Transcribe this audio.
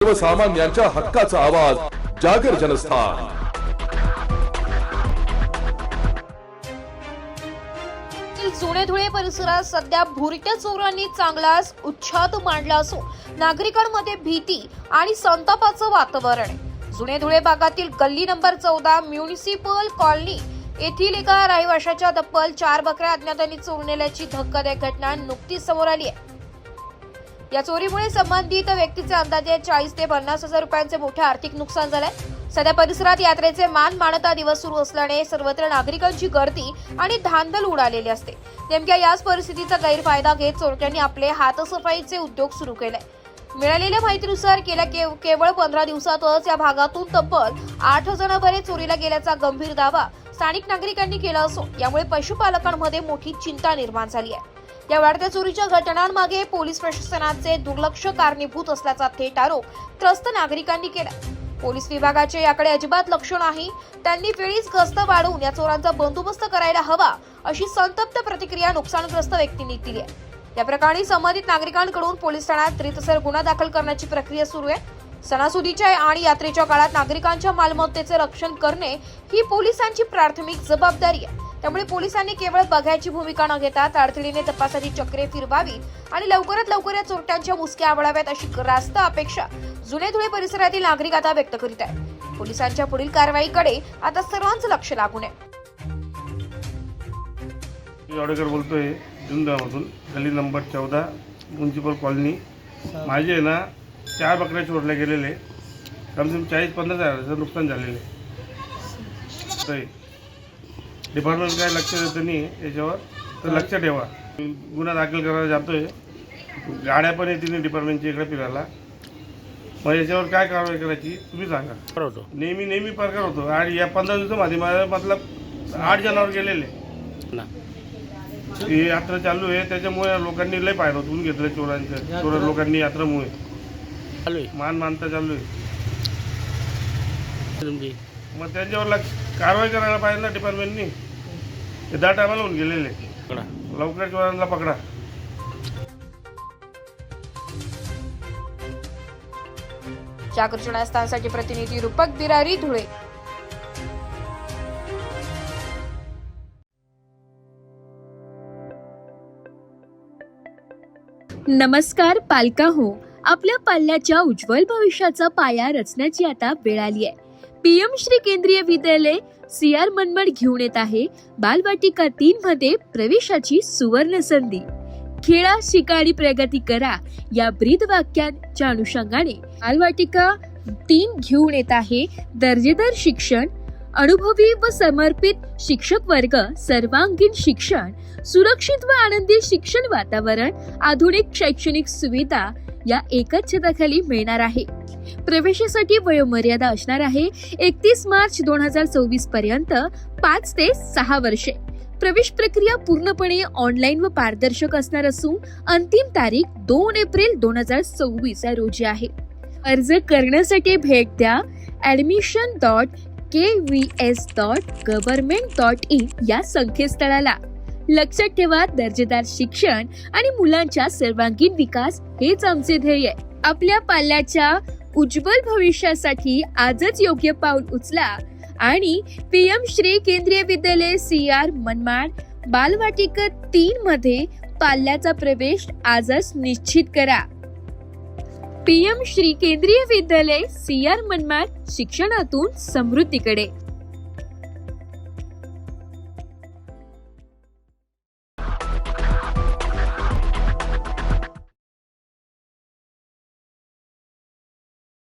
सर्वसामान्यांच्या हक्काचा आवाज जागर जनस्थान। जुने धुळे परिसरात सध्या भुरट्या चोरांनी चांगलाच उच्छाद मांडला असून नागरिकांमध्ये भीती आणि संतापाचं वातावरण आहे। जुने धुळे भागातील गल्ली नंबर 14 म्युनिसिपल कॉलनी येथील एका रहिवाशाच्या तब्बल 4 बकऱ्या अज्ञातांनी चोरून नेल्याची धक्कादायक घटना नुकतीच समोर आली आहे। या चोरीमुळे संबंधित व्यक्तीचे अंदाजे 40 ते 50 हजार रुपयांचे मोठे आर्थिक नुकसान झाले। सध्या परिसरात यात्रेचे मान मानता दिवस सुरू असल्याने सर्वत्र नागरिकांची गर्दी आणि धांदल उडालेली असते। नेमक्या याच परिस्थितीचा गैरफायदा घेत चोरट्यांनी आपले हातसफाईचे उद्योग सुरू केले। मिळालेल्या माहितीनुसार केवळ 15 दिवसातच या भागातून तब्बल 8 जणांवरे चोरीला गेल्याचा गंभीर दावा स्थानिक नागरिकांनी केला असून यामुळे पशुपालकांमध्ये मोठी चिंता निर्माण झाली आहे। या वाढत्या चोरीच्या घटनांमागे पोलीस प्रशासनाचे दुर्लक्ष कारणीभूत असल्याचा थेट आरोप त्रस्त नागरिकांनी केला। पोलीस विभागाचे याकडे अजिबात लक्ष नाही, त्यांनी वेळीच गस्त वाढवून या चोरांचा बंदोबस्त करायला हवा अशी संतप्त प्रतिक्रिया नुकसानग्रस्त व्यक्तींनी दिली आहे। या प्रकरणी संबंधित नागरिकांकडून पोलीस ठाण्यात रीतसर गुन्हा दाखल करण्याची प्रक्रिया सुरू आहे। सणासुदीच्या आणि यात्रेच्या काळात नागरिकांच्या मालमत्तेचे रक्षण करणे ही पोलिसांची प्राथमिक जबाबदारी आहे। त्यामुळे पोलिसांनी केवळ बघायची भूमिका न घेता तातडीने तपासाची चक्रे फिरवावी आणि लवकरात लवकर या चोरट्यांच्या मुसक्या आवळाव्यात अशी रास्त अपेक्षा जुने धुळे परिसरातील नागरिक आता व्यक्त करीत आहेत। पोलिसांच्या पुढील कारवाईकडे आता सर्वांचं लक्ष लागून आहे। ऑर्डर बोलतोय जुनगावातून गली नंबर 14 म्युनिसिपल कॉलनी। माझे आहे ना 4 बकऱ्या चोरल्या गेलेले, कम से कम 40-50 हजाराचं नुकसान झालेले। डिपार्टमेंट काय लक्ष देतं नाही याच्यावर, तर लक्ष ठेवा। गुन्हा दाखल करायला जातोय, गाड्या पण येतील डिपार्टमेंटच्या इकडे फिरायला। मग याच्यावर काय कारवाई करायची तुम्ही सांगा। नेहमी प्रकार होतो आणि या 15 दिवसामध्ये मतलब 8 जणांवर गेलेले ही यात्रा चालू आहे, त्याच्यामुळे लोकांनी लय फायदा उठवून घेतलं चोरांचं। चोर लोकांनी यात्रेमुळे मान मानता चालू आहे, मग त्यांच्यावर कारवाई करायला पाहिजे ना डिपार्टमेंटनी। हे 10 टायमाला होऊन गेलेले, लवकर चोरांना पकडा। जागर जनस्थानसाठी प्रतिनिधी रूपक बिरारी, धुळे। नमस्कार पालकांनो, आपल्या पाल्याच्या उज्ज्वल भविष्याचा पाया रचण्याची आता वेळ आली आहे। पीएम श्री केंद्रीय विद्यालय CR मनमाड घेऊन येत आहे बालवाटिका 3 मध्ये प्रवेशाची सुवर्ण संधी। खेळा, शिका आणि प्रगती करा या ब्रीद वाक्यांच्या अनुषंगाने बालवाटिका 3 घेऊन येत आहे दर्जेदार शिक्षण, अनुभवी व समर्पित शिक्षक वर्ग, सर्वांगीण शिक्षण, सुरक्षित व आनंदी शिक्षण वातावरण, आधुनिक शैक्षणिक सुविधा या एकच छताखाली मिळणार आहे। प्रवेशासाठी वयोमर्यादा असणार आहे 31 मार्च 2024 पर्यंत 5 ते 6 वर्षे। प्रवेश प्रक्रिया पूर्णपणे ऑनलाईन व पारदर्शक असणार असून अंतिम तारीख 2 एप्रिल 2024 रोजी आहे। अर्ज करण्यासाठी भेट द्या admission.kvs.government.in या संकेतस्थळाला। लक्षात ठेवा, दर्जेदार शिक्षण आणि मुलांच्या सर्वांगीण विकास हेच आमचे ध्येय आहे। आपल्या पाल्याच्या उज्ज्वल भविष्यासाठी आजच योग्य पाऊल उचला आणि पीएम श्री केंद्रीय विद्यालय CR मनमाड बालवाटिका 3 मध्ये पाल्याचा प्रवेश आजच निश्चित करा। पीएम श्री केंद्रीय विद्यालय CR मनमाड, शिक्षणातून समृद्धीकडे।